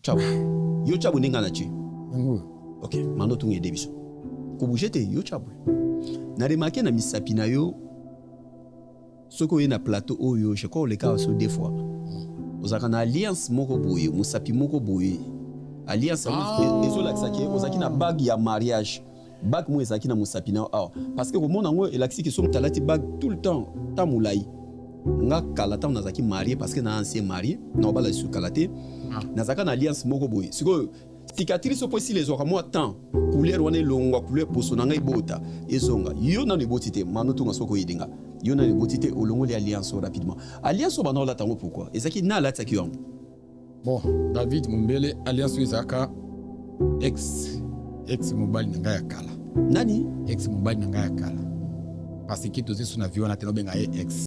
Chabo. Yo chabo ninga na chi. Yango. Ok, mano tunge debiso. Ko bougete yo chabo. Na remarqué na misapi na yo soko na plateau oyo je crois le cas so deux fois. Ozaka na alliance moko boye, musapi moko boye. Alliance ezola kisaki ozaki na bague ya mariage. Bague mo ezaki na musapi na parce que au monde ngo elaksi ki so talati bague tout le temps tamulai. Nga kalata nazaki marié parce que na ancien marié na bala su kalate nazaka na alliance moko boye siko cicatrice po si les oka moi temps couleur wana longa couleur poso na ngai bota ezonga yo na nebotité mano tunga soko yidinga yo na nebotité olongo les alliance rapidement alliance ba na la tango pourquoi ezaki na la tsaki yango bon David Mumbele alliance ezaka ex mobile nanga ya kala nani ex mobile nanga ya kala parce que toze suna viona teno benga ex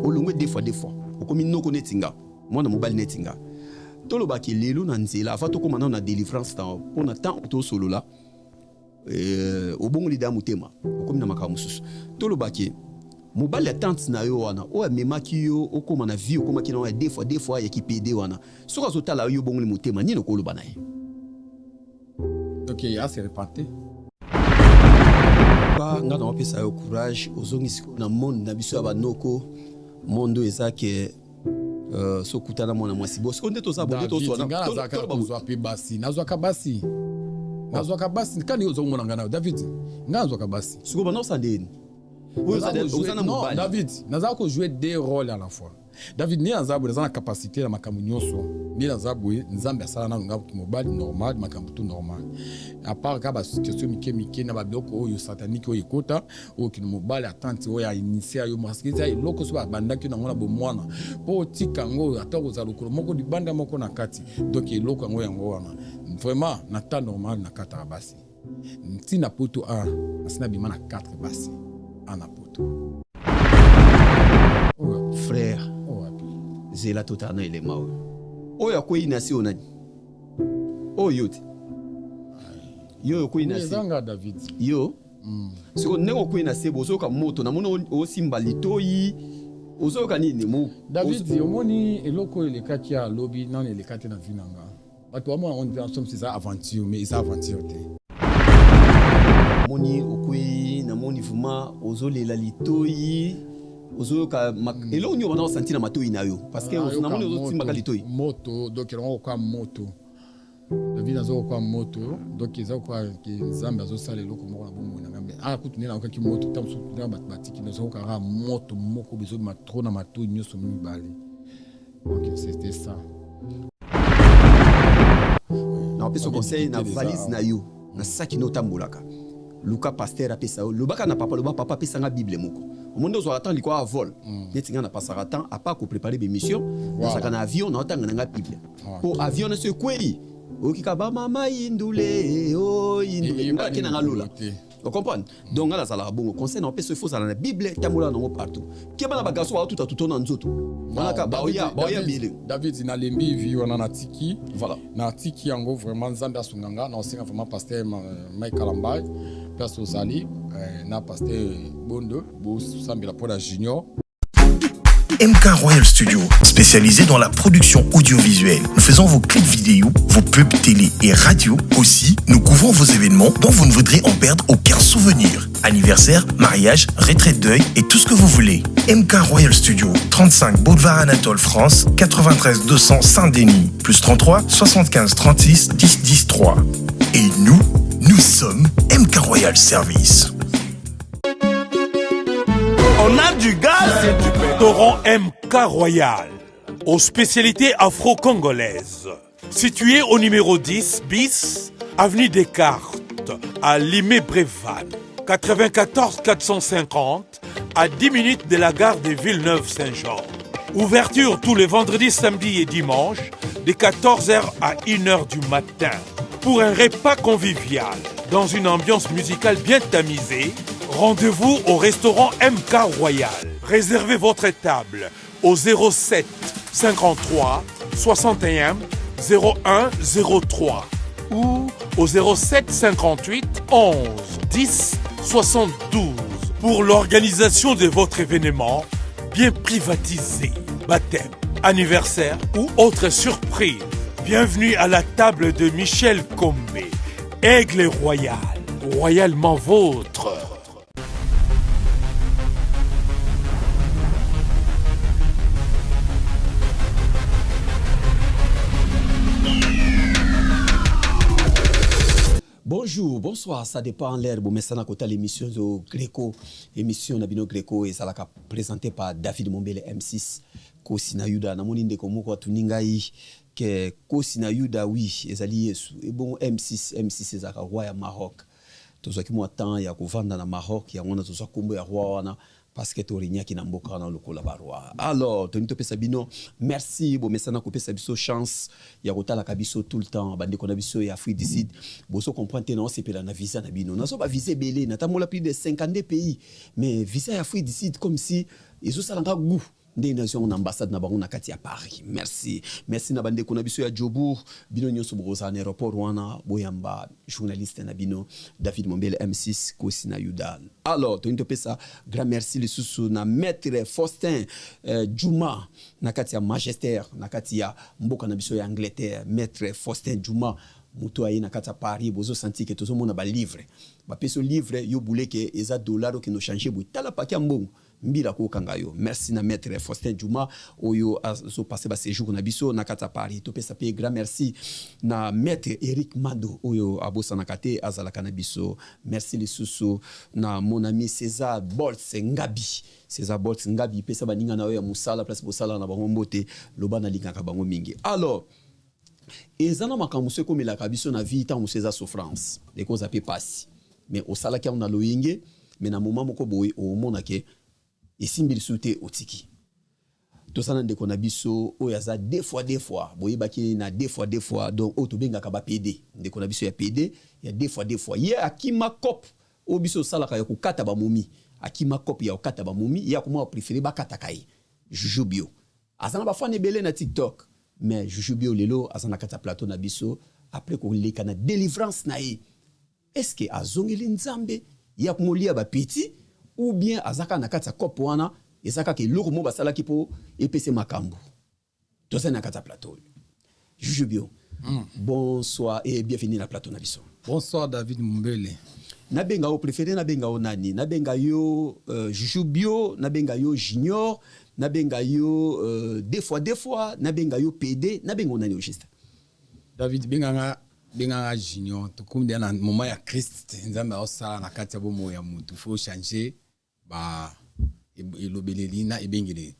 olongwe deux fois okomi noko netinga mwana mobile netinga toloba ki lelo na nzela afa to komana na délivrance temps pona temps to solo la obongo lida mutema okomi na makamu susu toloba ki mobile attente na yo wana o memaki yo okoma na vie okoma ki na deux fois ya ki PD wana soka zotala yo bongo li mutema nini okoloba na ye OK ya se repenté ba nga na opesa yo courage ozongi siko na monde na biso ya banoko mondo ezake so kutana mwana mwasi boss onde to sabo to so na nazwa kabasi kani uzo mwana ngana David ngazwa kabasi siko bana osandeni non David naza ko jouer deux rôles à la fois David ni azabu na capacité na makambo nyoso ni azabu nzambe asala na ngabo mobile normal makambo tout normal à part ka ba situation mike na ba biloko oyo satanique oyo ekota oyo kino mobile attente oyo ya initier yo maskeza eloko so ba bandaki na ngona bo mwana po tika ngo atako za lokolo moko di banda moko na kati donc eloko ngo yango wana vraiment na temps normal na kata basi ntina poto 1 asina bima na 4 basi ana poto frère zela totana ile mawe oyo ko inasi onani oyo te yo ko inasi zanga David yo siko nego ko inasi bozo ka moto na mono o simba litoyi ozo ka nini mo David omoni eloko ile kati ya lobby non ile kati na vinanga bato wa on dit ensemble c'est ça aventure mais ça aventure te moni okui na moni vuma ozo lela litoyi ozo ka elo nyo bana sentir na matoi na yo parce que na moni ozo timba kalitoyi moto donc on kwa moto David azo kwa moto donc ils ont quoi que zamba azo sala eloko moko na bomo na ngambe kutunela okaki moto tamso na batiki na zo ka moto moko bezo matro na matoi nyoso mibale donc c'était ça na peso conseil na valise na yo na saki no tambolaka Luka pasteur apesa yo lobaka na papa pesa nga bible moko omondo zo attend liko a vol netinga na pasara temps a pas ko préparer des missions na saka na avion na otanga nga bible po avion na se kweli okika ba mama indule o indule ngaki na ngalola vous comprenez donc là ça la bon conseil na pesa faut ça na bible tamola na partout ke bana bagaso wa tout na nzoto wana ka ba oya bile David na lembi vi wana na tiki voilà na tiki yango vraiment nzambe asunganga na osinga vraiment pasteur Michael Ambai place Osali na pasteur Bondo bo sambela pour la junior MK Royal Studio, spécialisé dans la production audiovisuelle. Nous faisons vos clips vidéo, vos pubs télé et radio. Aussi, nous couvrons vos événements dont vous ne voudrez en perdre aucun souvenir. Anniversaire, mariage, retraite deuil et tout ce que vous voulez. MK Royal Studio, 35 Boulevard Anatole France, 93 200 Saint-Denis, plus 33 75 36 10 10 3. Et nous sommes MK Royal Service. On a du gaz et du Restaurant MK Royal, aux spécialités afro-congolaises. Situé au numéro 10 bis, avenue Descartes, à Limay-Brévannes. 94 450, à 10 minutes de la gare de Villeneuve-Saint-Jean. Ouverture tous les vendredis, samedis et dimanches, de 14h à 1h du matin. Pour un repas convivial, dans une ambiance musicale bien tamisée, rendez-vous au restaurant MK Royal. Réservez votre table au 07 53 61 01 03 ou au 07 58 11 10 72 pour l'organisation de votre événement bien privatisé, baptême, anniversaire ou autre surprise. Bienvenue à la table de Michel Combé, Aigle Royal, royalement vôtre. Bonjour, bonsoir, ça dépend en l'air. Bon, mais ça n'a côté l'émission de Greco, émission Nabino Greco, et ça l'a présenté par David Mombele M6, Kosina Yuda, Namoninde Komoko Tuningai, que Kosina Yuda, oui, ezali Yesu. Et bon, M6 ezaka roi ya Maroc. Tozo ki mo temps ya kovanda na Maroc, ya ngona tozo kombo ya roi wana. Parce que Torinia qui n'a pas dans le collaboratoire. Alors, Tony Topé Sabino, merci. Bon, mais ça n'a coupé Sabiso chance. Il y a autant la Kabiso tout le temps. Bande Konabiso et Afrique du Sud. Bon, ça comprend non, c'est la visa Nabino. Nous avons pas visé Belé. Nous avons plus de 50 pays. Mais visa Afrique du Sud comme si ils ont ça dans goût. Des nations en ambassade na bango na kati à Paris. Merci. Merci na bande Konabiso ya Djobour. Bino nyoso brosa na aéroport wana boyamba journaliste na bino David Mombele M6 Kosina Yuda. Alors, Tony Topé ça grand merci les sous na maître Faustin Djouma na kati ya Manchester na kati ya mboka na biso ya Angleterre maître Faustin Djouma muto ayi na kati ya Paris bozo senti que tozo mona ba livre ba peso livre yo boule que eza dollar qui no changer bo tala pa kia mbongo mbila ko kangayo. Merci na maître Faustin Djouma oyo so passé ba séjour na biso na kati ya Paris to pesa pe grand merci na maître Eric Mado oyo abosa na kate azala kana biso. Merci les sous na mon ami César Bolts Ngabi pesa baninga na oyo musala place bosala na bango mbote loba na linga ka bango mingi. Alors ezana makambo se comme la kabiso na vie tant César souffrance les causes a pe passer mais au sala ki on a loyenge mais na moment moko boy au mona ke esimbi soute otiki to sana ndeko na biso oyo aza deux fois boyebaki na deux fois donc otobenga ka ba PD ndeko na biso ya PD ya deux fois ye akima cop o biso salaka ya kokata ba momi akima cop ya kokata ba momi ya ko mo préférer ba kata kai Jujubio azana ba fane belé na TikTok mais Jujubio lelo azana kata plateau na biso après ko leka na délivrance na ye est-ce que azongeli nzambe ya ko molia ba petit ou bien azaka na kata cop wana ezaka ke loko mo basala ki po EPC makambo to ça na kata plateau Jujubio bonsoir et bienvenue na plateau na biso. Bonsoir David Mombele. Nabenga o préféré nabenga o nani nabenga yo Jujubio nabenga yo Junior nabenga yo deux fois nabenga yo PD nabenga o nani o juste David benga Junior to comme dans le moment ya Christ nzambe osala na kati ya bomo ya mutu faut changer ba elobeleli na ebengele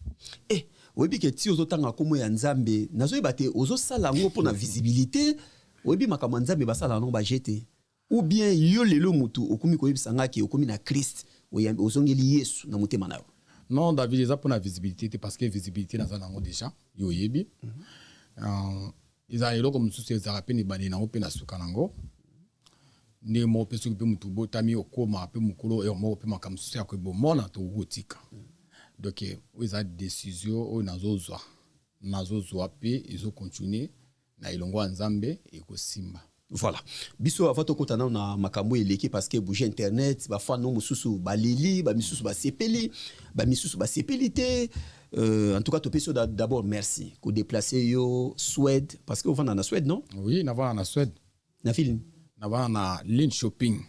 oyebi ke ti ozotanga komo ya nzambe nazoyeba te ozosala ngo mpona visibilité oyebi makambo nzambe basala no bajete ou bien yo lelo mutu okomi koyebisa ngaki okomi na Christ ozongeli Yesu na motema na yo. Non David eza mpona visibilité parce que visibilité naza nango déjà yo yebi eza eloko mosusu ezaka mpe nebandeli nango mpe na suka nango nde moko mpe soki mpe mutu botami okoma mpe mokolo moko mpe makambo mosusu ya koebomona tokotika donc oyo eza décision oyo nazozwa mpe ezocontinue na elongo ya nzambe ekosimba. Voilà. Biso avant tokota na makambo eleki parce que bouger internet ba fa no mususu balili ba misusu ba sepeli te en tout cas to peso d'abord merci ko déplacer yo Suède parce que on va na Suède non? Oui, na va na Suède. Na film na va na Link Shopping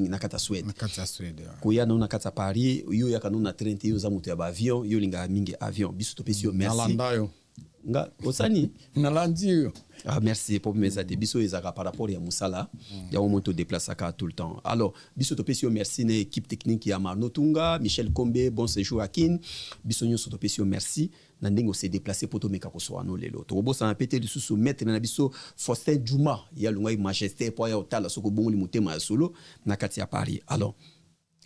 na kata Suède. Na kata Suède. Ko ya na kata Paris yo ya kanona 30 yo za mutu ya ba avion yo linga mingi avion biso to peso merci. Nalanda yo. Nga osani nalandi yo. Ah merci pour mes amis biso ezaka par rapport ya musala ya au moto déplaçaka tout le temps. Alors biso to pesio merci na équipe technique ya Marno Tunga Michel Kombe bon séjour akin biso nyo to pesio merci na ndingo se déplacer pour to meka ko so ano lelo to bosa na pété le sous mettre na biso Faustin Djouma ya lunga majesté pour ya otala soko bongoli mutema ya solo na kati ya Paris. Alors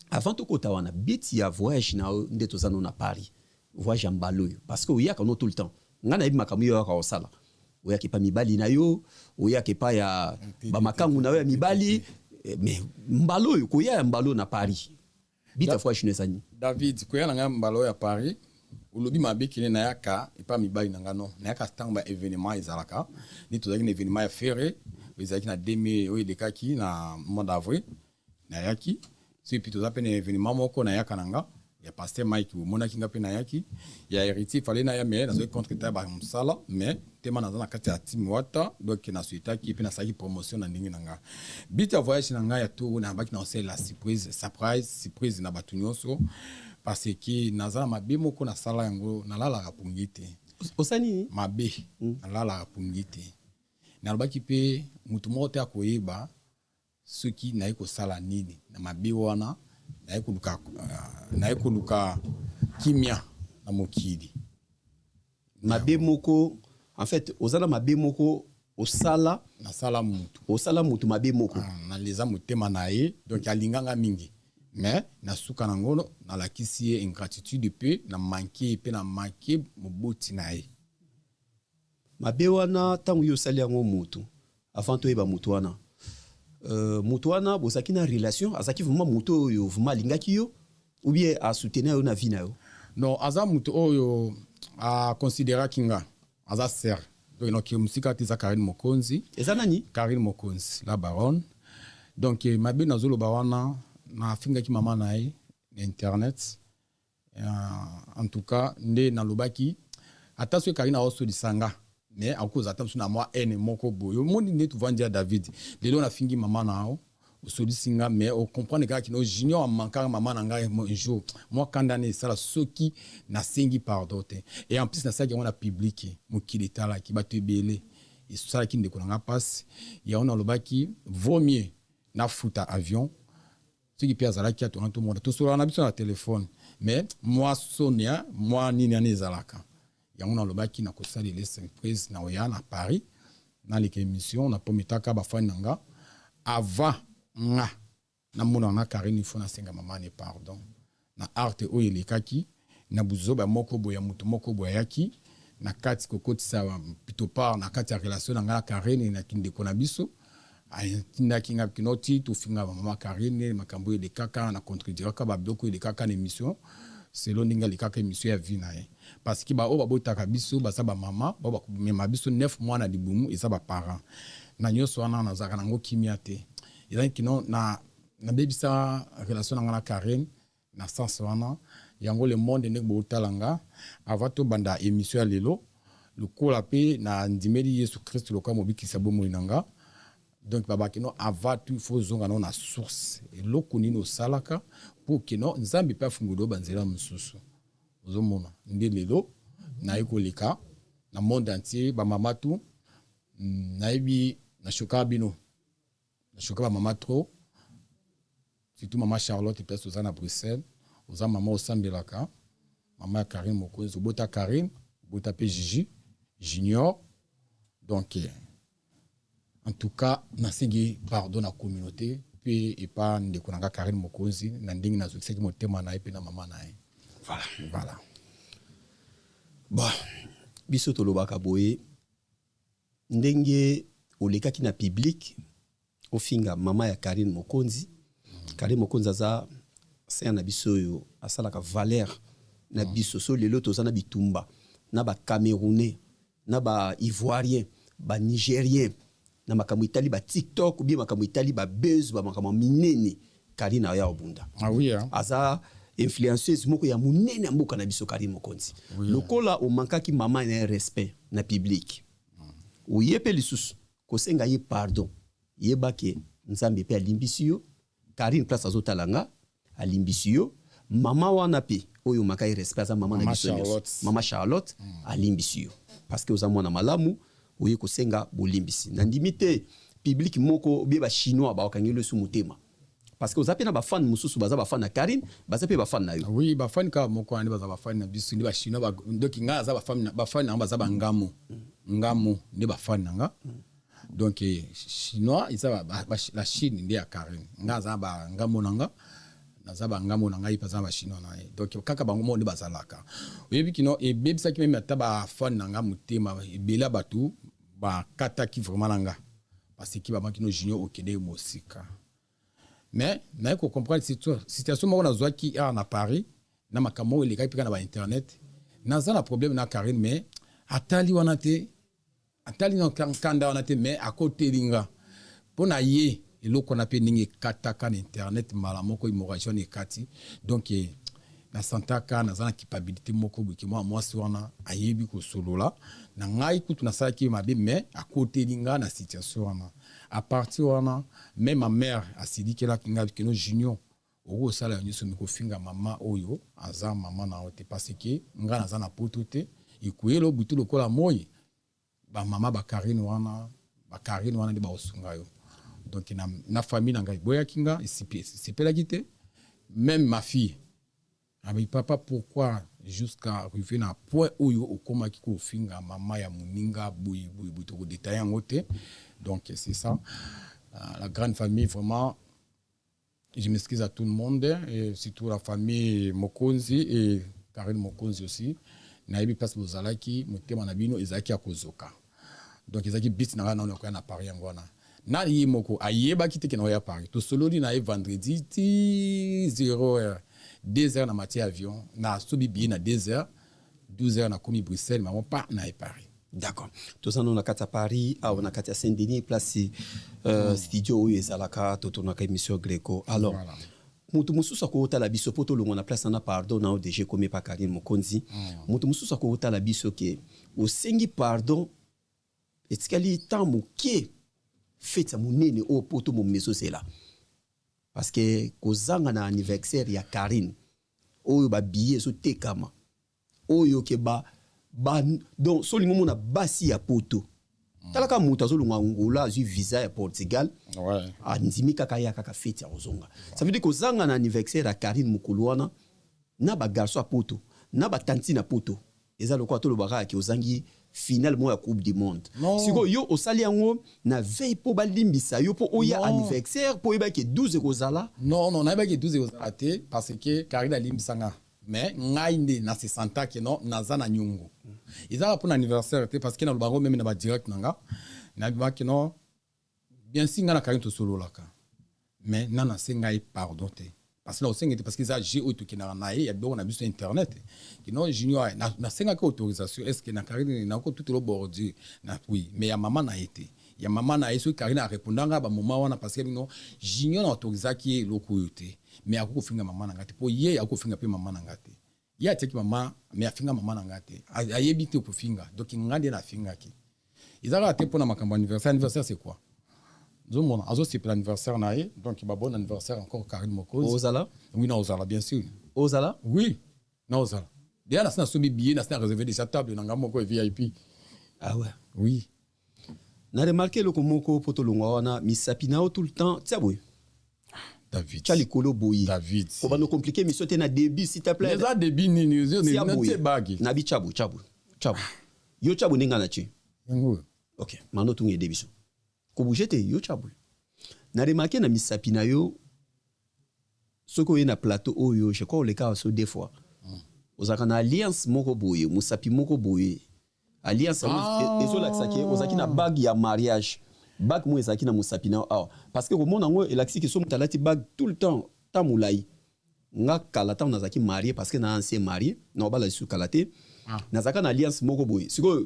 avant to kota wana bit ya voyage na ndeto zano na Paris voyage en baloyo parce que oya kano tout le temps ngana ibi makambo yo ka osala oya ke pa mibali na yo oya ke pa ya ba makangu na yo ya mibali mais mbalo yo ko ya mbalo na Paris bita fois chinesa ni David ko ya nga mbalo ya Paris ulobi mabeki na yaka e pa mibali na ngano na yaka tamba événement ezalaka ni to na événement ya féré ezaki na 2000 oyo dekaki na mois d'avril na yaki c'est plutôt ça pene événement moko na yaka nanga ya pasteur Mike mona kinga pe na yaki ya héritier fallait na ya mais na zo contre ta ba msala mais motema naza na kati ya team wata donc na suitaki pe na saki promotion na ndingi nanga bit ya voyage nanga ya tour na baki na ose la surprise na batu nyonso parce que naza na mabe moko na sala yango na lala rapungite osani mabe na lala rapungite na baki pe mutu moko te akoyeba soki na yeko sala nini na mabe wana na yeko luka kimia na mokili mabe moko en fait ozana mabe moko osala mutu mabe moko na leza motema na ye donc alinganga mingi mais na suka na ngono na lakisi ye ingratitude pe na manke moboti na ye mabe wana tangu yo sali yango mutu avant toyeba mutu wana mutu wana bozaki na relation azaki vraiment mutu oyo vraiment alingaki yo ou bien a soutenir yo na vie na yo non aza mutu oyo a considérer kinga aza ser donc musika tiza Karine Mokonzi eza nani Karine Mokonzi la baronne donc mabe nazolo bawana na finga ki mama na ye na internet en tout cas nde na lobaki attention Karine a oso disanga mais à cause attention na moi ene moko boyo moni ne tu vandia David lelo na fingi mama na o osoli singa mais on comprend que kino junior manquant maman na ngai un jour moi condamné ça la soki na singi pardon et en plus na ça on a publié mokili tala ki batebele et ça qui ndeko na passe ya on a lobaki vaut mieux na futa avion ce qui pia zala ki a tout le monde tout sur na biso na téléphone mais moi Sonia moi nini ani zalaka ya on a lobaki na ko sali les surprises na oya na Paris na les émissions na pomitaka ba fan nanga avant nga na mona na Karine fona senga mama ne pardon na arte o elekaki na buzoba moko boya mutu moko boya yaki na kati kokoti sa plutôt par na kati ya relation na nga Karine na kinde kona biso atinda kinga kinoti to finga mama Karine makambo elekaka na contribuer ka ba bloko elekaka na émission selon ninga elekaka émission ya vie na ye parce que ba o babotaka biso ba sa ba mama ba mema biso 9 mois na libumu eza ba parents na nyoso wana na zaka nango kimia te il qui non na baby sa relation na Karine na sens wana yango le monde ne botalanga avato banda émission lelo le kola pe na ndimeli Yesu Christ lo kwa mobiki sabo moinanga donc baba kino avatu faut zonga na source et lokuni no salaka pour kino nzambi pa fungulo banzela mususu ozomona ndi lelo na ekolika na monde entier ba mama tu na ebi na shokabino je crois maman trop surtout maman Charlotte peut aux à Bruxelles aux maman au Sambelaka maman Karine Mokonzi bota Karine bota pe Gigi Junior donc en tout cas na singi pardon la communauté puis et pas de konanga Karine Mokonzi na ndingi na succès ki motema na pe na maman na voilà bon biso to lobaka boye ndenge oleka ki na public ofinga mama ya Karine Mokonzi Karine Mokonzi aza c'est na biso yo asalaka valeur na biso so lelo tozana bitumba na ba Camerounais na ba Ivoirien ba Nigérien na makambo itali ba TikTok ou bien makambo itali ba buzz ba makambo minene Karine ya obunda ah oui hein aza influenceuse moko ya munene mboka na biso Karine Mokonzi oui, lokola o mankaki mama na respect na public o yepe lisusu ko senga ye pardon yebake nzambe pe alimbisi yo Karine place azotalanga alimbisi yo mama wana pe oyo makai respect za mama na biso mama Charlotte alimbisi yo parce que oza mwana malamu oye ko senga bolimbisi na ndimite public moko be ba chinois ba okangelo su mutema parce que ozape na ba fan mususu baza ba fan na Karine baza pe ba fan na yo oui ba fan ka moko andi baza ba fan na biso ndi ba chinois ba ndoki nga za ba fan na baza ba ngamo ndi ba fan nanga donc chinois isa la Chine ndi ya Karine nga za ba ngamo nanga na za ba ngamo nanga ipa za ba chinois na donc kaka bango mo ndi bazalaka oyebi kino e bebisa ki même ta ba fan nanga mutema ebela batu ba kata ki vraiment nanga parce que ba makino junior okede mosika mais na ko comprendre situation mo na zwa ki na Paris na makamo ele kai pika na ba internet na za na problème na Karine mais atali wana te atali no kanda wana te mais à côté linga pona ye eloko na pe ningi kataka na internet mala moko immigration ekati donc na santaka naza na capacité moko boki moi wana ayebi ko solola na ngai kutu na saki mabe mais à côté linga na situation wana à partir wana même ma mère a dit que là kinga kino junior au sala nyoso miko finga mama oyo aza mama na ote parce que nga naza na potote ikuyelo butu lokola moyi ba mama ba Karine wana de ba osunga yo donc na famille na ngai boya kinga c'est pas la guité même ma fille mais papa pourquoi jusqu'à arriver na point oyo okoma kiko finga mama ya muninga boyi to détailler en côté donc c'est ça la grande famille vraiment je m'excuse à tout le monde et surtout la famille Mokonzi et Karine Mokonzi aussi na yebi place bozalaki motema na bino ezaki akozoka donc ezaki bit na na ko na Paris ngona na yi moko ayeba kiteke na ya Paris to sololi na vendredi 0h 2h na matière avion na sobi bien na 2h 12h na komi Bruxelles mais on pas na Paris. D'accord. Tout ça, on a à Paris, on a à Saint-Denis, place studio où ils ont tourné émission Greco. Alors, mutu mususa ko ta la biso poto lo na place na pardon na DG comme pa Karine Mokonzi. Mutu mususa ko ta la biso ke o sengi pardon etikali tamu ke feta munene o poto mo meso c'est parce que kozanga na anniversaire ya Karine oyo ba billet so tekama oyo ke ba donc solingo mona basi ya poto talaka muta zo lunga ngola azu visa ya Portugal ouais andimi kaka ya kaka fete ya ozonga ça veut dire kozanga na anniversaire ya Karine Mukuluana na ba garçon ya poto na ba tanti na poto eza lokwa to lobaka ki ozangi finalement ya coupe du monde siko yo osali yango na veille po balimbisa yo po oya anniversaire po yeba ke 12 kozala non na yeba ke 12 kozala te parce que Karine alimbisanga mais ngainde na se santa ke non naza na nyungu izala pour anniversaire te parce que na lobango même na ba direct nanga na ba ke non bien singa na Karine to solo laka mais nana senga pardon te parce que là aussi parce que ça j'ai auto qui na nae ya bon on a vu sur internet que non junior na senga ko autorisation est-ce que na Karine na ko tout le bordi na oui mais ya maman na été ya maman na eso Karine a répondanga ba moment wana parce que non junior na autorisa qui loko yote mais akoko finga maman na ngate po ye akoko finga pe maman na ngate ya teki maman mais afinga maman na ngate ayebi te ko finga donc ngande na finga ki izaka te pona makambo anniversaire c'est quoi Zomona, azo c'est l'anniversaire nae, donc il bon anniversaire encore Karine Mokonzi. Ozala? Oui, na Ozala bien sûr. Ozala? Oui, na Ozala. Déjà na sobi billet, na réservé déjà table na ngamoko VIP. Ah ouais. Oui. Na remarqué le komoko potolonga wana misapinao tout le temps, tiabwe. David. Chali kolo boyi. David. Ko ba no compliquer mission te na débit s'il te plaît. Les a débit ni te bagi. Na bi chabu. Yo chabu ninga na chi. Yango. OK, mano tunge débit. Ko bougete yo chabu. Na remarqué na misapina yo soko ye na plateau oyo je crois le cas so des fois. Ozaka na alliance moko boye, musapi moko boye. Alliance ezo la saki ozaki na bag ya mariage. Bag mo ezaki na musapina parce que au monde ngo elaxi ki so mutalati bag tout le temps tamulai. Nga kalata on azaki marié parce que na ancien marié, na obala su kalate. Nazaka na alliance moko boye. Siko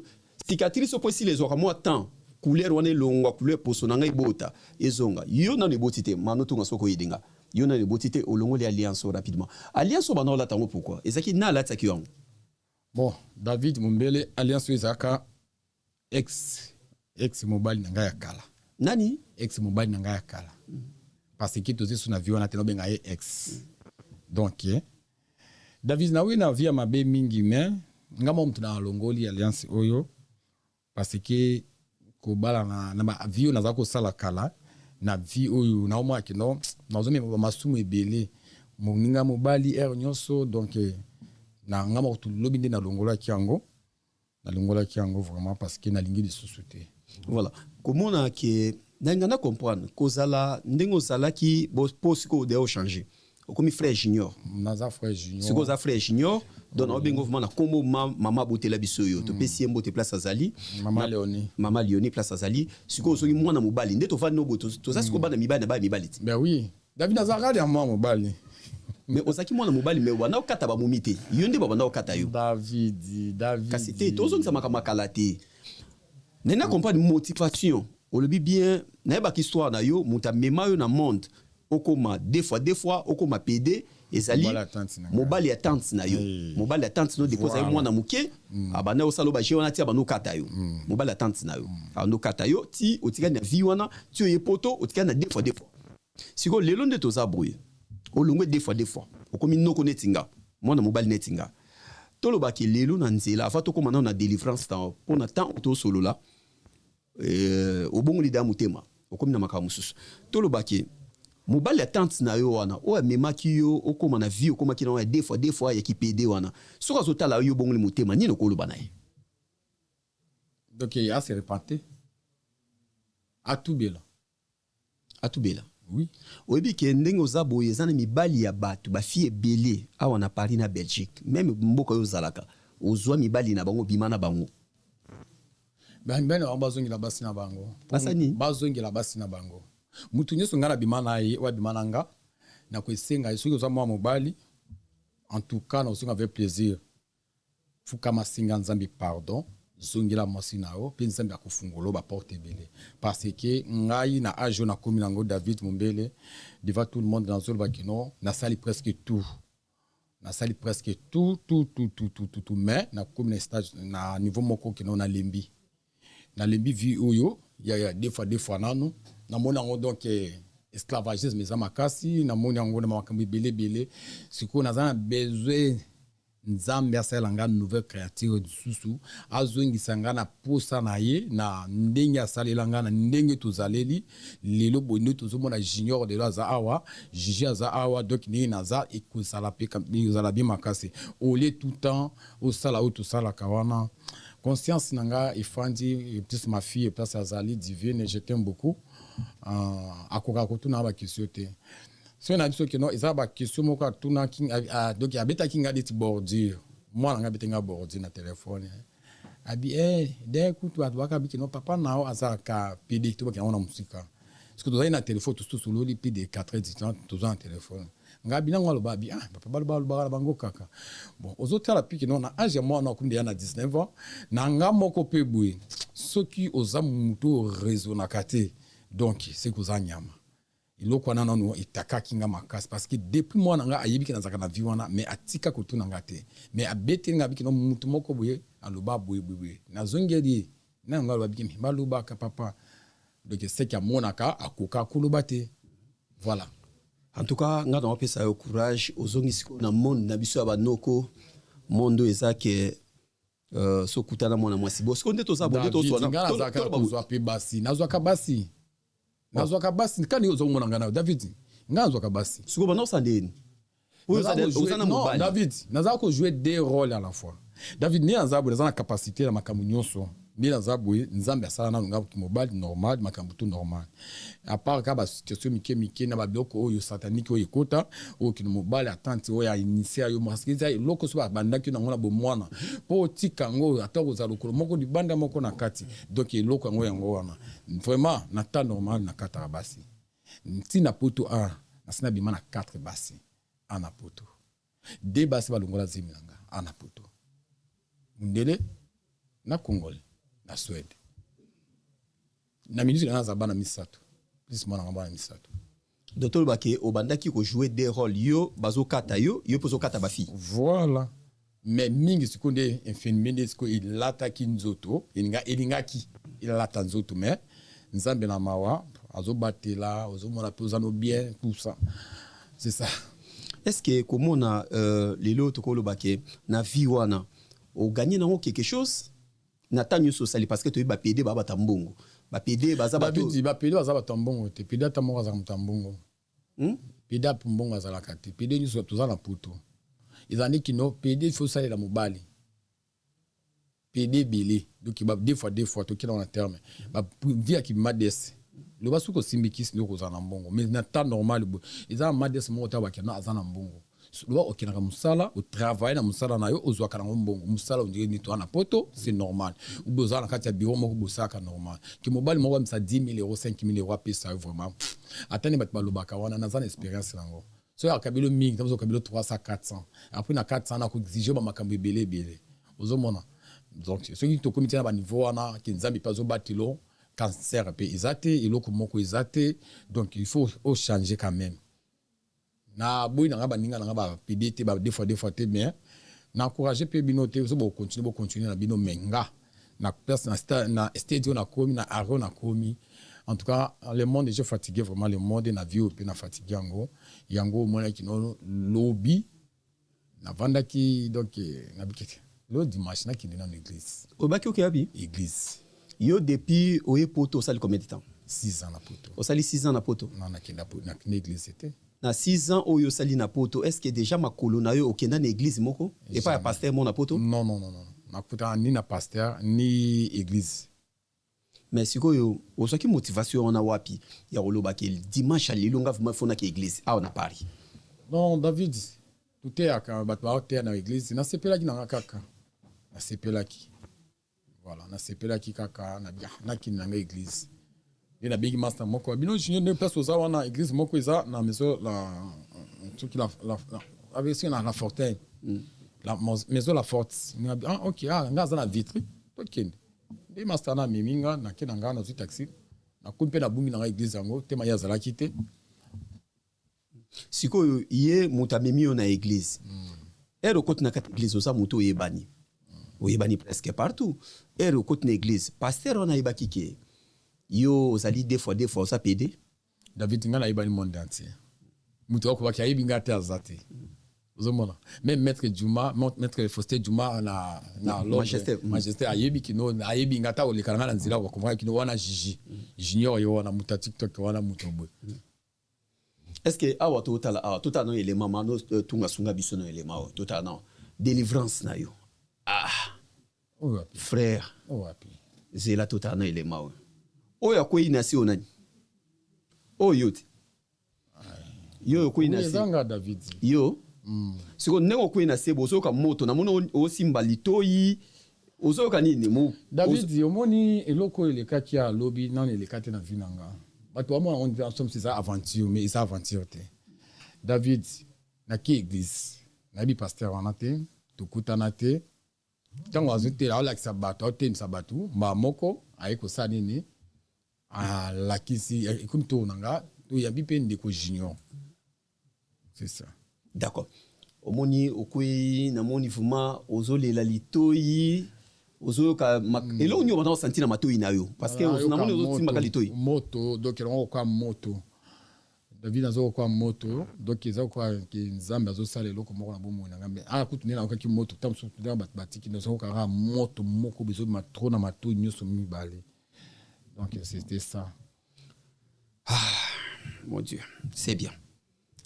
cicatrice oposi les ora moi temps couleur wane longwa couleur poso nanga ibota ezonga yo na nebotité manoto ngasoko yidinga yo na nebotité olongo les alliance rapidement alliance ba na la tango pourquoi ezaki na la tsaki yango bon David Mumbele alliance ezaka ex mobile nanga ya kala nani ex mobile nanga ya kala parce que tozi suna vie wana teno benga ex donc David na we na via mabe mingi mais ngamo mtu na longoli alliance oyo parce que ko bala na ba vie na zako sala kala na vie oyo na omo akino na zomi ba masumu ebele moninga mobali nyonso donc na ngama to lobinde na longola kiango vraiment parce que na lingi de société voilà comment on a que na comprendre kozala ndengo sala ki bo posiko de changer comme frère junior naza frère junior siko za frère junior donc on bengo vraiment na kombo mama botela bisoyo to pesi mbote place azali mama Léonie place azali siko soki mwana mobali nde to fa no boto to za siko bana mibali ba mibali ben oui David azaka ya mwana mobali mais ozaki mwana mobali mais wana okata ba momite yo nde baba na okata yo David kasi te to zonza makala te nena comprendre motivation olobi bien na ba histoire na yo muta mema yo na monde okoma deux fois okoma PD ezali mobali ya tante na yo mobali ya tante no déposer yo mwana muke abana osalo ba je wana ti abano kata yo mobali ya tante na yo abano kata yo ti otika na vie wana ti oye poto otika na deux fois siko lelo nde toza boye olongwe deux fois okomi noko netinga mwana mobali netinga tolobaki lelo na nzela afa tokoma na délivrance temps pona temps tosolola obongoli da mutema okomi na makambo mosusu tolobaki mobali ya tante na yo wana o amemaki yo okoma na vie okomaki na wana deux fois ya kipede wana soki azotala yo obongoli mutema nini okoloba na ye donc ya se repenté atubela oui oyebi ke ndenge oza boye eza na mibali ya bato bafie ebele awa na Paris na Belgique meme mboka oyo ozalaka ozwa mibali na bango bima na bango bana bazongela basi na bango bazongela basi na bango mutu nyonso nga na bima na ye oya bima na nga na koesenga soki oza mwa mobali en tout cas na osenga avec plaisir fukama singa nzambe pardon zongela mwasi na yo mpe nzambe akofungola baporte ebele parce que ngai na age oyo nakomi nango David Mumbele devant tout le monde nazoloba kino nasali presque tout mais nakomi na stage na niveau moko kino nalembi vie oyo ya deux fois nano namoni yango donc esclavagisme eza makasi namoni yango na makambo ebele sikoyo naza na besoin nzambe asala nga nouvelle créature lisusu azongisa nga na posa na ye na ndenge asalela nga na ndenge tozaleli lelo boye tozomona junior de aza awa jiji aza awa donc ndenge naza ekozala mpe ezala bien makasi olie tout temps osala oyo tosalaka wana conscience na nga efandi plus ma fille place azali divine je t'aime beaucoup akoka kotuna bakesio te so na biso keno eza bakesio moko atuna donc abetaki nga deti bordure mwana nga betenga bordure na telefone abi de kutu bato bakabi keno papa nao azalaka pd to bakina na musika parce que tozali na telefone tosololi plus de 4 heures du temps toza na telefone nga binango aloba bi papa balobaka bango kaka bon ozotala piki non na age moi na kumde na 19 ans na nga moko pe boye soki oza muto raisonnaka te donc c'est koza nyama iloko wana nanu itakaki nga makasi parce que depuis moi na nga ayebi ke nazaka na vie wana mais atika kotuna nga te mais abeti nga biki no mutu moko boye aloba boye na zongeli na nga aloba biki baloba ka papa donc c'est que monaka akoka koloba te voilà. En tout cas, nga na pesa yo courage ozongisi ko na monde na biso ya banoko mondo ezake so kutana mona mwasi boss konde to sabonde to so na to bazwa pe basi nazwa ka basi kani ozomona ngana David ngazwa ka basi siko bana osandeni non David nazaka ko jouer deux rôles à la fois David ni azabo na capacité na makambo nyonso ni azabo nzambe asala na ngabo mobile normal makambo tout normal à part ka ba situation mike na ba biloko oyo satanique oyo ekota oyo kino mobile attente oyo ya initier yo maskiza loko so bandaki na ngona bo mwana po tika ngo atako za lokolo moko di banda moko na kati donc loko ngo yango wana vraiment na temps normal na kata basi ntina poto na sina bima na 4 basi ana poto de basi balongola ziminanga ana poto mundele na Congolais na Suède na minute na zabana misato plus mwana ngamba misato docteur Bake obandaki ko jouer des rôles yo bazokata yo pozo kata ba fille voilà mais mingi sikonde infirmier sko ilataki nzoto elingaki ilata nzoto mais nzambe na mawa azobatela ozomona pozano bien tout ça c'est ça. Est-ce que komona lelo tokolo Bake na vie wana o gagner nango quelque chose na tanyo sociali parce que to ba PD ba tambongo ba PD baza ba tambongo te PD tamoko za mtambongo PD mbongo za la kati PD ni so tozala poto izani kino PD faut saler la mobali PD bili donc ba deux fois to kila na terme ba via ki mades le basuko simbikis ndoko za na mbongo mais na temps normal izana mades mo ta bakena azana mbongo lo okina musala au travail na musala na yo ozwa kana mbongo musala ondire ni to na poto c'est normal uboza na kati ya bureau moko bosaka normal ki mobile mo wamsa 10 000 euros 5 000 euros pesa vraiment atani bat balobaka wana na zana expérience lango so ya kabilo mingi tazo kabilo 300 400 après na 400 na ko exiger ba makambo belé ozomona donc ceux qui to comité na ba niveau wana ki nzambi pazo batilo cancer pe izate iloko moko izate donc il faut changer quand même na boy na ba ninga na ba PDT ba des fois te bien na encourager pe bino te so bo continuer na bino menga na place na studio na komi na aro na komi. En tout cas, le monde est déjà fatigué, vraiment, le monde est fatigué. Yango, moi, qui non lobby, na vanda qui, donc, na bikete. Le dimanche, na qui est dans l'église. Au baki, ok, abi? Église. Yo, depuis, oye poto, ça, combien de temps? 6 ans na poto. Au sali 6 ans na poto? Non, na l'église, c'était. Na 6 ans, oyo sali na poto, est-ce que déjà ma colonna yo, ok, na l'église, moko? Et pas un pasteur, mon na poto? Non. Na poto, ni na pasteur, ni église. Mais si vous avez une motivation, on a wapi. Il y a le dimanche à l'île, on a fait une église. Ah, on a Paris. Non, David, tout est à l'église. Na sepela ki na kaka. Na sepela ki. Voilà, na sepela ki kaka na ki na église. Et na big master moko. Bino junior ne place aux na église moko isa na maison la tout qui la avec ça la fortin. La maison la forte. Ah OK, ngaza na vitre. OK. Des master na miminga na kenanga na zu taxi na kumpe na bungi na église yango tema ya zala kite siko ye mutamemi na église ero kote na kat église osa muto yebani oyebani presque partout ero kote na église pasteur on a yebaki ke yo ozali des fois ça pede David ngana yebani monde entier muto ko baki yebinga ta azate Zomona. Même maître Juma, maître Faustin Juma na Manchester ayebi kino ayebi ngata ole karanga na nzila ko comprendre kino wana Gigi junior yo wana muta TikTok wana mutombo. Est-ce que awa total non élément mano tunga sunga biso non élément total non délivrance na yo. Frère. Zela total non élément. Oya ko inasi onani. Yote. Yo ko inasi. Zanga David. Yo. Siko nego kwena sebo soka moto na muno osimba litoyi ozoka nini mu David omoni eloko elekaki ya lobby nan elekate na vinanga bato amona on dit ensemble c'est ça aventure mais ça aventure te David na ki église na bi pasteur wana te tukutana te tango azote la lakisa bato te msabatu ma moko ayeko sa nini a lakisi ekumto nanga to yabi pe ndeko junior c'est ça. D'accord. Omoni okui na moni vraiment ozolela litoyi ozoka elo nyo bana sentir na matoyi na yo parce que na moni ozotimba ka litoyi moto donc on kwa moto David azo kwa moto donc ils kwa ki nzambe azo sala eloko moko na bomo na ngambe kutunela okaki moto tamso tudela batiki nazo ka moto moko bezo matro na matoyi nyoso mibale donc c'était ça. Mon Dieu, c'est bien.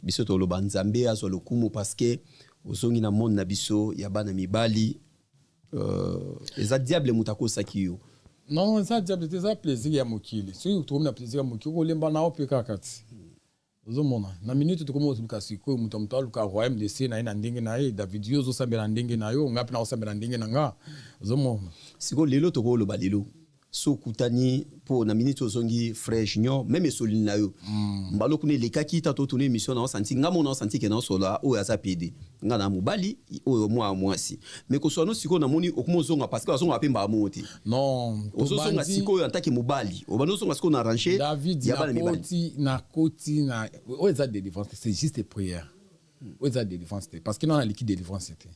Biso to lo banzambe azo lo kumu parce que ozongi na monde na biso ya bana mibali eza diable mutako sakiyo. Non, ça diable c'est ça plaisir ya mokili. Si tu na plaisir ya mokili ko lemba na opeka kati. Ozomona na minute to komo ozuluka siko mutamta luka royaume de sina ina ndenge na ye David yozo sambela ndenge na yo ngapi na osambela ndenge na nga. Ozomona siko lelo to ko lo balelo. So kutani po na minute ozongi frère junior même solil na yo mbalo kune lekaki ta to tourner émission na senti ngamo na senti ke na sola o ya zapede ngana mobali o moi si mais ko sono siko na moni okumo zonga parce que azonga pemba amoti non ozonga siko en tant que mobali o bano zonga siko na rancher David na koti na o eza délivrance c'est juste prière o eza délivrance parce que non la liquide délivrance c'était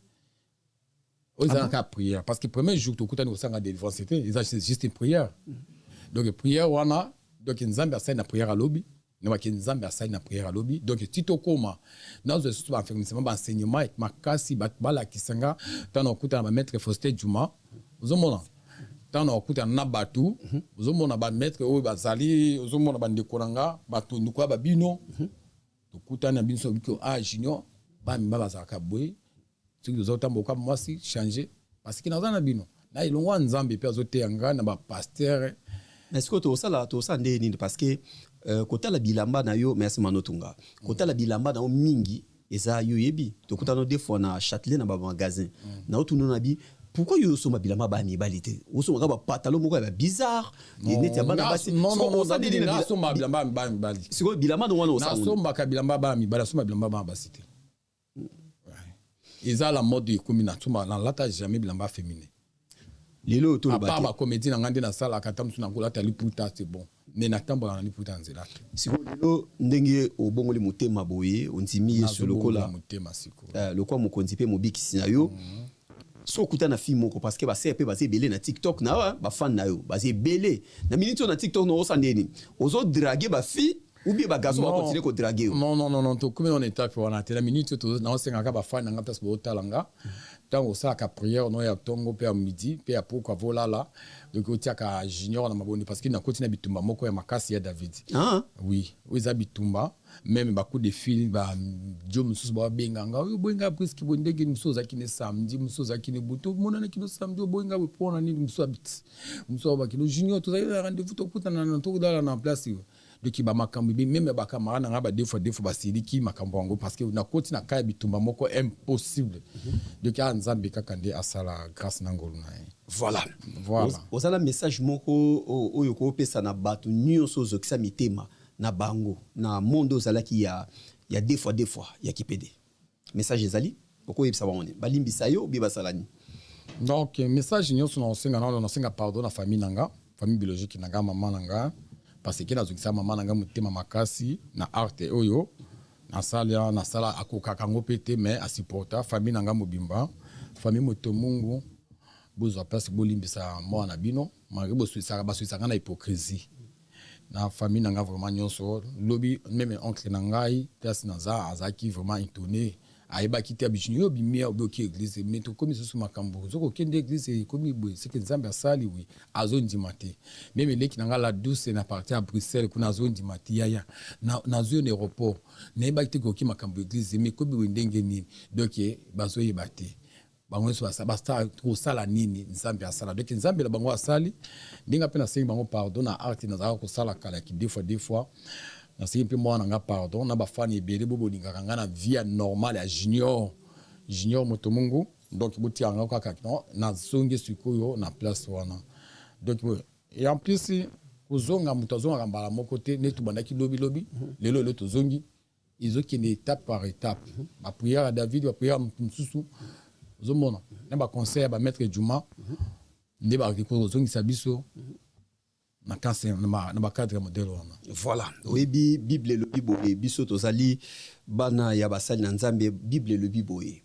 ils ont qu'à prière parce que le premier jour tu écoutes nous sang à délivrance c'était c'est juste une prière donc prière wana donc nzambe asa na prière à lobby na ki nzambe asa na prière à lobby donc tito koma dans ce surtout enfermement enseignement avec makasi bala kisanga tana okuta na maître Faustin Juma uzomona tana okuta na batu uzomona ba maître o bazali uzomona ba ndekoranga batu ndukwa babino okuta na binso biko junior ba mbaba zaka boy ceux qui ont beaucoup moi si changer parce que dans un abino là ils ont nzambe pe azote anga na ba pasteur est-ce que to ça ndeni parce que kota la bilamba na yo merci manotunga kota la bilamba na mingi eza yo yebi to kota no des fois na Châtelet na ba magasin na otuno na bi pourquoi yo so bilamba ba mibalité oso ngaba pantalon moko ya bizarre net ya bana basi non ça dit na so bilamba ba mibali siko bilamba no wana osa na so mbaka bilamba ba mibali so bilamba ba basité. Ils ont la mode de commune tuma na lata jamais bilamba féminin. Lelo to ba comédie na ngande na sala katam suna ngola tali puta c'est bon. mais natambola na liputa nzela sikoyo lelo ndenge obongoli motema boye ondimi yesu lokola motema sikoyo lokola mokonzi mpe mobikisi na yo so okuta na fille moko parce que basere mpe baza ebele na tiktok na bafan na yo baza ebele na minute oyo na tiktok na osala ndeni ozodrage bafille ou bien bagarçon bakontinue kodrage yo non tokomi na étape wana te na minute oyo naosengaka bafani nanga place bootalanga ntango osalaka priere no ya ntongo mpe ya midi mpe ya poko avolala donc otiaka junior na maboni parce que nakoti na bitumba moko ya makasi ya David oui oyo eza bitumba même bacoup de fil badio mosusu babenganga oyo boyenga presque boye ndenge mosusu ozalaki ne samedi mosusu ozalaki ne butu omonanaki no samedi oboyenga mpona nini mosusu abiti mosusu abakino junior tozali na rendez-vous tokutana na tokodala na place yo donc bamakambo même bacamarade nanga ba des fois basiliki makambo yango parce que nakoti na kaya bitumba moko impossible donc ya nzambe kaka nde asala grâce na ngolu na ye voilà ozala message moko oyo kopesa na bato nyonso ozokisa mitema na bango na monde ozalaki ya des fois ya kipede message ezali okoyebisa bango ne balimbisa yo obi basalani donc message nyonso na osenga pardon na famille nanga famille biologique nanga mama nanga parce que nazokisa mama nanga motema makasi na arte oyo nasala akokaka ngo pete mais asupporta famille nanga mobimba famille motomungu bozwa place bolimbisa mwana bino malgré bosuisaka na hypocrisie na famille nanga vraiment nyonso lobi même oncle nangai place naza azaki vraiment étonné ayebaki te abijuni yo bimia oboki église mais to komi susu makambo zoko kende église komi boye c'est que nzambe asali oui azondima te même leki nanga la douce na partie à Bruxelles kuna azondima te yaya na zone aéroport nayebaki te koki makambo église mais komi ndenge nini donc bazoyeba te bango so basta kosala nini nzambe asala donc nzambe la bango asali ndinga pe na sengi bango pardon na arte na zaka kosala kala ki des fois na sengi pe mwana nga pardon na bafani ebele bobo lingaka nga na vie normale ya junior motomungu donc boti anga kaka na zonge sikoyo na place wana donc et en plus kozonga muto zonga mbala moko te netu bandaki lobi lelo tozongi izokende étape par étape ba prière à David ba prière msusu zomona na ba conseil ba maître Juma nde ba ko zongisa biso na cancer na ba cadre modèle wana voilà oyebi bible le biboye biso tozali bana ya basali na nzambe bible le biboye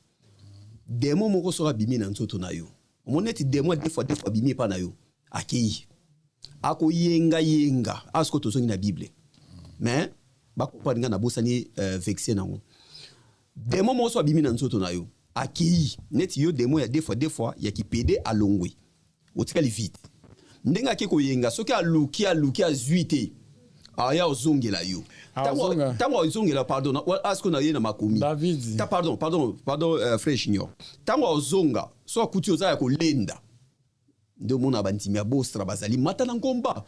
demo moko so bimi na nzoto na yo omoneti demo des fois bimi pa na yo akei ako yenga asko tozongi na bible mais bakopaninga na bosani vexé nango demo moko so bimi na nzoto na yo akei neti yo demo ya des fois ya kipede alongwe otikali vite ndenga ke koyenga soki aluki azuite aya ozongela yo tango ozongela pardon asko na ye na makomi David pardon frère Junior tango ozonga so akuti ozaya kolenda ndio mona bandimi ya bostra bazali matana ngomba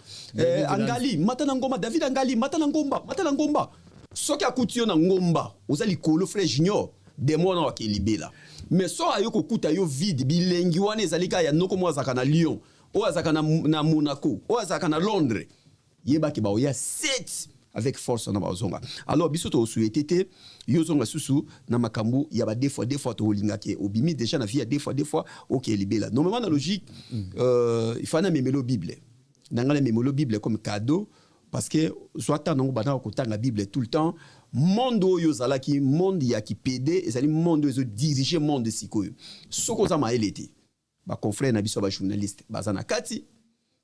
angali matana ngomba David angali matana ngomba soki akuti yo na ngomba ozali kolo frère Junior demona wakelibela mais so ayo kokuta yo vide bilengi wana ezalika ya noko mwa zaka na Lyon o azaka na Monaco o azaka na Londres yebaki ba oya 7 avec force na bazonga alors biso to souhaité te yo zonga susu na makambu ya ba des fois to lingake obimi déjà na vie ya des fois OK libela normalement la logique il faut na memelo bible nangala memelo bible comme cadeau parce que soit tant ngo bana ko tanga bible tout le temps monde oyo zalaki monde ya kipede ezali monde oyo diriger monde sikoyo soko za maelete ba confrère na biso ba journaliste bazana kati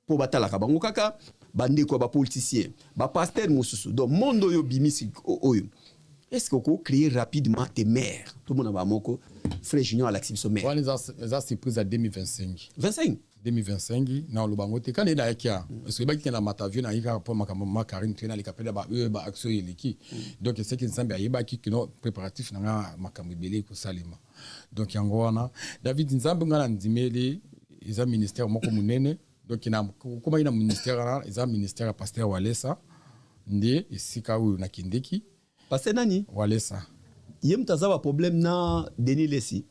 po batala ka bango kaka bandeko ba politicien ba pasteur mususu donc monde oyo bimisi oyo est-ce que ko créer rapidement tes mères tout le monde ba moko frère Junior Alexis biso mère wani za surprise à 2025 na lubango te kana ida yakia parce que baki na matavio na yika po makambo makarine tena likapela ba action yeliki donc c'est que nzambe ayebaki kino préparatif na makambo belé ko salima donc yango wana David nzambe ngana ndimeli iza ministère moko munene donc ina kuma ina ministère iza ministère pasteur Walesa ndi isika uyu na kindeki pasteur nani Walesa yem tazaba problème na Denis Lesi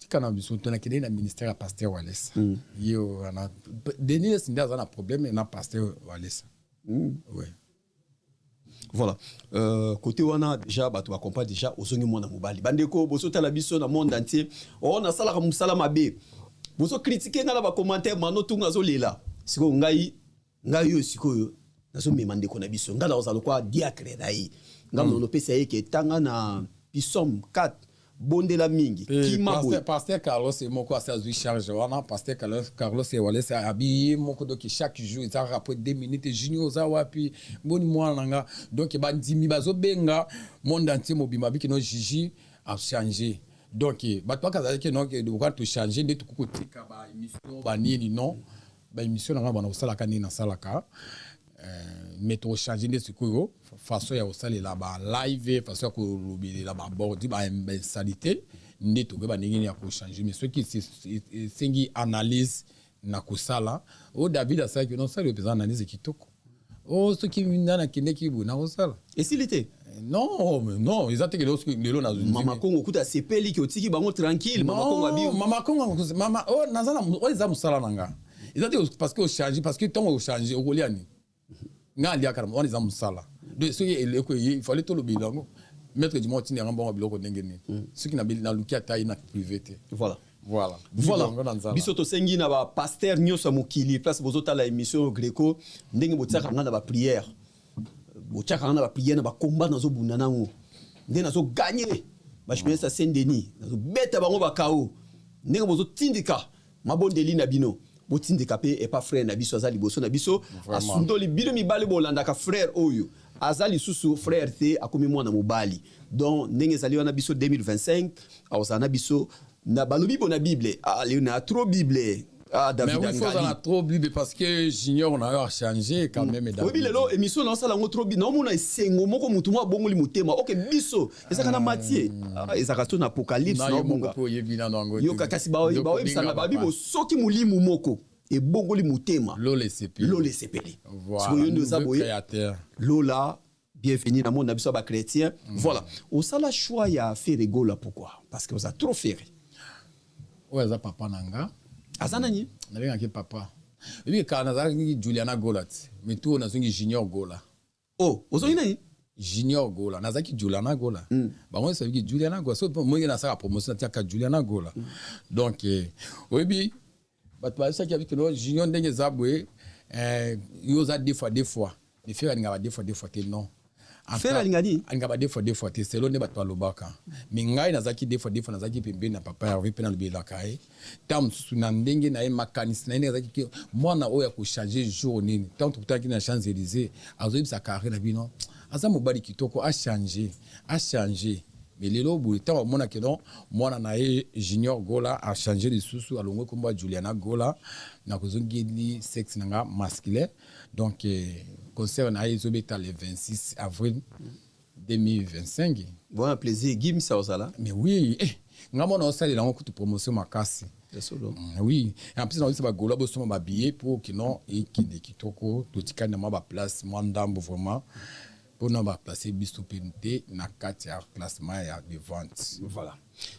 kana biso tona kide na ministère pasteur Walesa yo ana Denis Lesi ndaza na problème na pasteur Walesa ouais voilà côté wana déjà bato ba comprendre déjà ozongi mona mobali bandeko boso tala biso na monde entier on a sala musala mabe boso critiquer ngala ba commentaire mano tunga zo lela siko ngai yo siko yo nazo memande ko na biso ngala ozalo kwa diacre dai ngam no pesa yeke tanga na pisom 4 bondela mingi pasteur Carlos et moko asazui charge wana pasteur Carlos et wale sa habillé moko donc chaque jour ça après 2 minutes junior za wapi boni mwana nga donc ba ndimi bazo benga monde entier mobima biki no Gigi a changé donc bato bakazali ke donc de quoi tout changer de tout kotika ba émission ba nini non ba émission nga bana osala kanini na salaka métro changer de sikoyo façon ya osala la ba live façon ko lobile la ba bordi ba salité neto ba ningini ya ko changer mais ce qui sengi analyse na kusala o David asa que non ça le présent analyse kitoko o ce qui ndana kineki bu na osala et s'il était non ils attaquent le lo na mama Congo kuta sepeli ki otiki bango tranquille mama Congo abi mama Congo mama o nazana o za musala nanga ils attaquent parce que au changer parce que tant au changer au goliani nga alia karam on les musala de ce il fallait tout le bilango maître du mot tini ngamba biloko ndengeni ce qui na bil na lukia taille na privé voilà biso to sengi na ba pasteur nyoso mokili place bozota la émission Greco ndenge botsaka ngana ba prière botsaka ngana ba prière na ba combat nazo bunda nango ndenge nazo gagner ba je connais ça Saint-Denis nazo beta bango ba KO ndenge bozo tindika mabondeli na bino botindika pe et pas frère na biso azali boso na biso asundoli bino mibale bolanda ka frère oyo azali susu frère te akomi mwana mobali donc ndenge ezali wana biso 2025 awosana biso na balobi bona Bible na trop Bible David mais il faut dans la trop Bible parce que junior on a changé quand même David oui lelo émission na sala ngo trop Bible na mona esengo moko mutu mo bongoli mutema OK biso ezaka na Matthieu ezaka to na Apocalypse na bonga yo kakasi ba ebisanga ba Bible soki mulimu moko et bongoli mutema lole sepeli voilà lola bienvenue dans monde biso ba chrétien voilà au sala choix ya faire gola pourquoi parce que vous a trop ferré ouais za papa nanga azana ni na benga ke papa ebi kana za Juliana Golat mais tout na zungi junior gola oh ozongi nani junior gola na zaki Juliana Gola bango ça veut dire Juliana Gola so moi na sa promotion tia Juliana Gola donc obi batwa ça qui avec no junior ndenge zabwe yo za des fois mais faire ngaba des fois te non faire ngadi ngaba des fois te selon ne batwa lobaka mais ngai na zaki des fois na zaki pembe na papa ya vipi na lobela kai tam suna ndenge na makanisi na ndenge zaki mwana oya ko changer jour nini tant tout temps qui na Champs-Élysées azobi sa carrière na bino aza mobali kitoko a changer mais lelo bouli tant mona que non mwana na junior gola a changer les sous alongo komba Juliana Gola na kozongi ni sexe nanga masculin donc concert na ezobeta le 26 avril 2025 bon plaisir Gim Saosala mais oui ngamo na osali lango kutu promotion makasi oui et en plus on va gola bo soma ba billet pour que non et qui de kitoko to tikana ma ba place mwandambo vraiment pour nous placer biso penté na kati ya classement ya de vente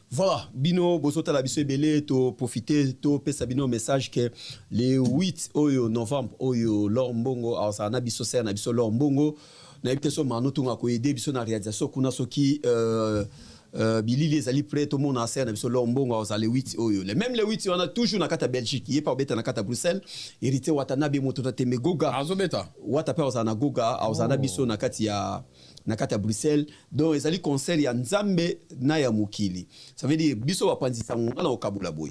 voilà bino bosota la biso ebele to profiter to pesa bino message que le 8 novembre oyo Lombongo azana biso ser na biso Lombongo na ebite so mano tunga ko aider biso na réalisation kuna soki bilili ezali prêt tout monde na ser na biso Lombongo azale 8 oyo même le 8 on a toujours na kata Belgique yé pas beta na kata Bruxelles hérité Watanabe moto ta teme goga azobeta wata pa azana goga azana biso na kati ya Bruxelles donc ezali concert ya Nzambe na ya mukili ça veut dire biso ba panzisa ngala okabula boy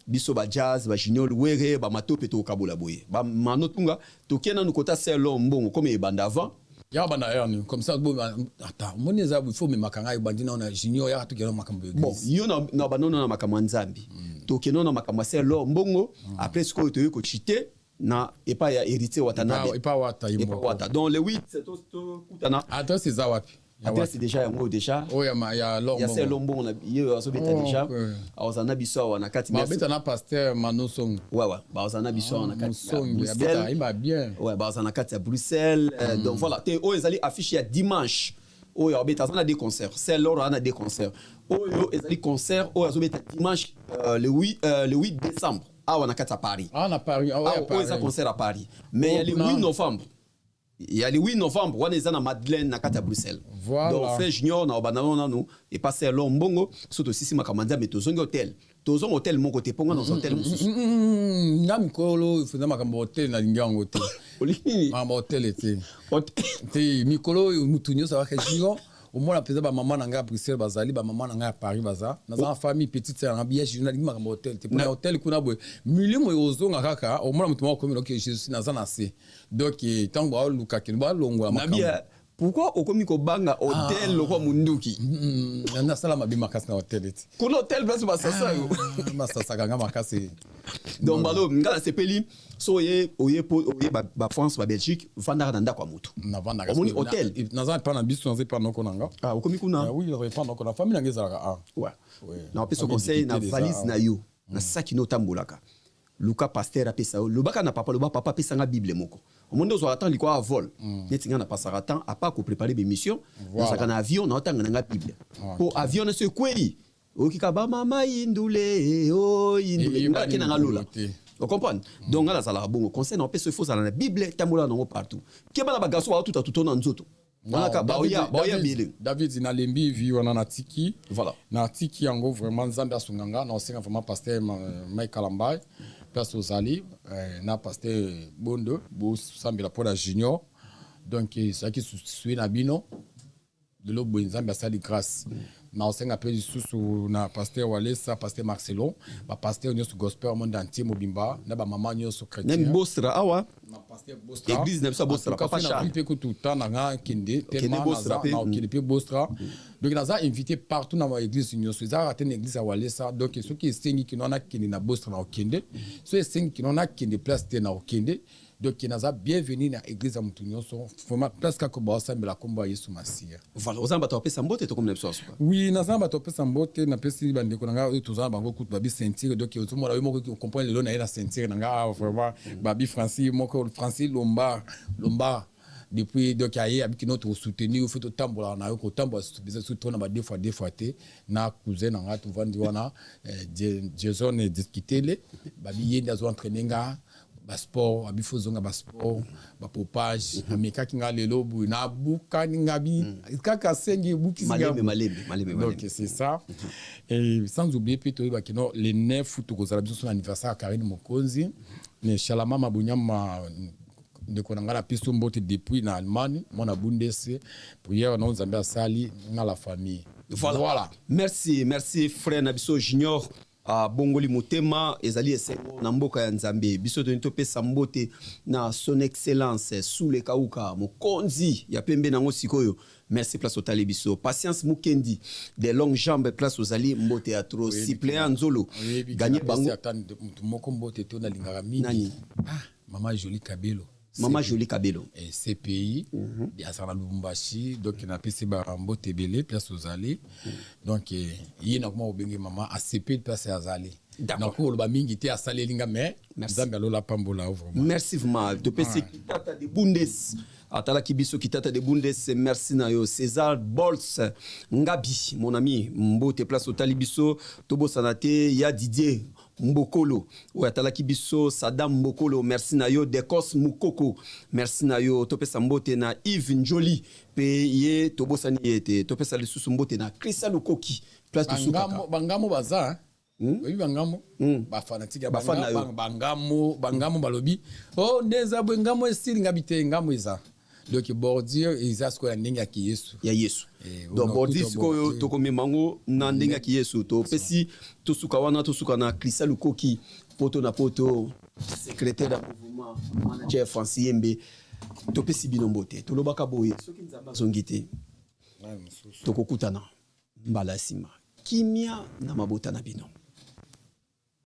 biso ba jazz ba junior were ba matope to okabula boy ba manotunga to kena no kota ser Lombongo comme ebanda avant ya bana yani comme ça bon attends moni za il faut me makanga ibandina na junior ya to kena makambo bon yo na banono na makambo Nzambi to kena na makambo ser Lombongo après ce que to yo ko chité na epa ya hérité Watanabe epa wata donc le 8 c'est to kutana attends c'est za wapi adresse déjà yango déjà oh ya Lombongo ya c'est Lombongo na yo azobeta déjà azana biso wana kati mais beta na pasteur Manosong ouais bazana biso wana kati ya beta il bien ouais bazana kati ya Bruxelles donc voilà te o ezali affiche ya dimanche oyo abeta azana des concerts c'est lors ana des concerts oyo ezali concert oyo azobeta dimanche le 8 décembre on a à Paris. Ah, on a Paris. Ah, on a concert à Paris. Mais il y a le 8 novembre. Il y a le 8 novembre, on est à Madeleine, na kata Bruxelles. Voilà. Donc, fait junior, na banana, nous, et passer à Lombongo, surtout si ma commande, mais tous hôtel. Tous hôtel, mon côté, ponga dans hôtel. Nam kolo, il faut ma hôtel, na linga hôtel. Maman hôtel était. T'es Mikolo Moutounio ça va que au moins la pesa ba maman nanga Bruxelles bazali ba maman nanga Paris baza dans une famille petite c'est un billet journaliste ma hôtel t'es pour hôtel kuna boy milieu ozo ngaka au moins mutumo comme OK je suis dans un assez donc tant ba luka kelba longwa makamba pourquoi okomi ko banga hôtel lokwa munduki na sala mabima kasi na hôtel eti kuna hôtel place ba sasa yo masasa ganga makasi donc balo ngala sepeli so oye ba France ba Belgique vanda na ndako moto na vanda ka hôtel na za pa na biso na pa noko nanga okomi kuna oui il pa noko na famille na ngezala ouais na peso conseil na valise na yo na saki no tambolaka Luka pasteur apesa le baka na papa le ba papa pesa nga bible moko au monde zo attend liko a vol netinga na passer temps à pas ko préparer des missions dans sa kana avion na otanga nga bible pour avion na se kweli okika ba mama indule o indule nga kena nga lola vous comprenez donc là ça la bon conseil na pesa faut ça la bible tamola na partout ke bana ba gaso wa tout à tout na nzoto David Zinalembi vit on a tiki voilà na tiki yango vraiment Zambia sunganga na osenga vraiment pasteur Mike Kalambay place aux Ali na pasteur Bondo bo sambela pour la junior donc ça qui suit na bino de l'eau Zambia sali grâce na osenga pe sous na pasteur Walesa pasteur Marcelo ba pasteur nyoso gospel monde entier mobimba na ba maman nyoso chrétien nem bostra awa na pasteur Bostra église nem ça Bostra papa cha pe ko tout temps na kende tellement na okili pe Bostra donc na za invité partout na église nyoso za raté une église à Walesa donc ceux qui sengi qui nona kende na Bostra na okende ceux sengi qui nona kende place te na okende donc naza bienvenue na église à Mutunyoso vraiment presque ko ba sambela komba Yesu Masia voilà ozamba to pesa mbote to comme nepso oui naza ba to pesa mbote na pesi bande ko nga tozana bango kutu babi sentir donc ozomo la mo ko comprendre le na ela sentir nga vraiment babi Francis moko Francis Lomba depuis donc aye abiki notre soutenir fait au tambola na ko tambola surtout na ba deux fois té na cousin nga to vandi wana Jason discuter babi yenda zo entraîner nga ba sport abifozonga ba sport ba popage ameka kinga lelo bu na buka ngabi kaka sengi buki malembe donc c'est ça et sans oublier plutôt ba kino les 9 to kozala biso son anniversaire Karine Mokonzi ne Shalama Mabunyama de konangala piso mbote depuis na Allemagne mona bundese pour hier on Zambia sali na la famille voilà. Merci frère Nabiso Junior Bongoli Mutema ezali esengo na mboka ya Nzambe biso to pesa mbote na son excellence sous les kauka mokonzi ya pembe nango sikoyo merci place au talibiso patience Mukendi des longues jambes place aux ali mbote ya trop suppléant Nzolo gagner bango moko mbote to na lingara mingi Maman Jolie Kabelo Maman Jolie Kabelo et CPI il y a ça na Lubumbashi donc na PC Barambo Tebele place aux allées donc il na comment obenge maman a CP place à Azali donc ko ba mingi te asale linga mais Zambia lola pambola vraiment merci vraiment de PC kitata de Bundes atala kibiso kitata de Bundes merci na yo César Bols Ngabi mon ami mbote place au talibiso tobo sanate ya Didier Mbokolo ou atalaki biso Sadam Mbokolo merci na yo Dekos Mukoko merci na yo topesa mbote na Yves Njoli pe ye tobosani ete topesa lisusu mbote na Krista Lukoki place de Sukaka bangamo baza oui bangamo ba fanatique bangamo balobi oh ndeza bwengamo estili ngabite ngamo iza donc bordir iza sko ya ndinga ki Yesu ya Yesu donc bordir sko to komemango na ndinga ki Yesu to pesi to suka wana to suka na Krista Lukoki poto na poto secrétaire du mouvement manager Francis Yembe to pesi binombote to lobaka boye soki nzamba zongite to kokutana mbala sima kimia na mabota na bino.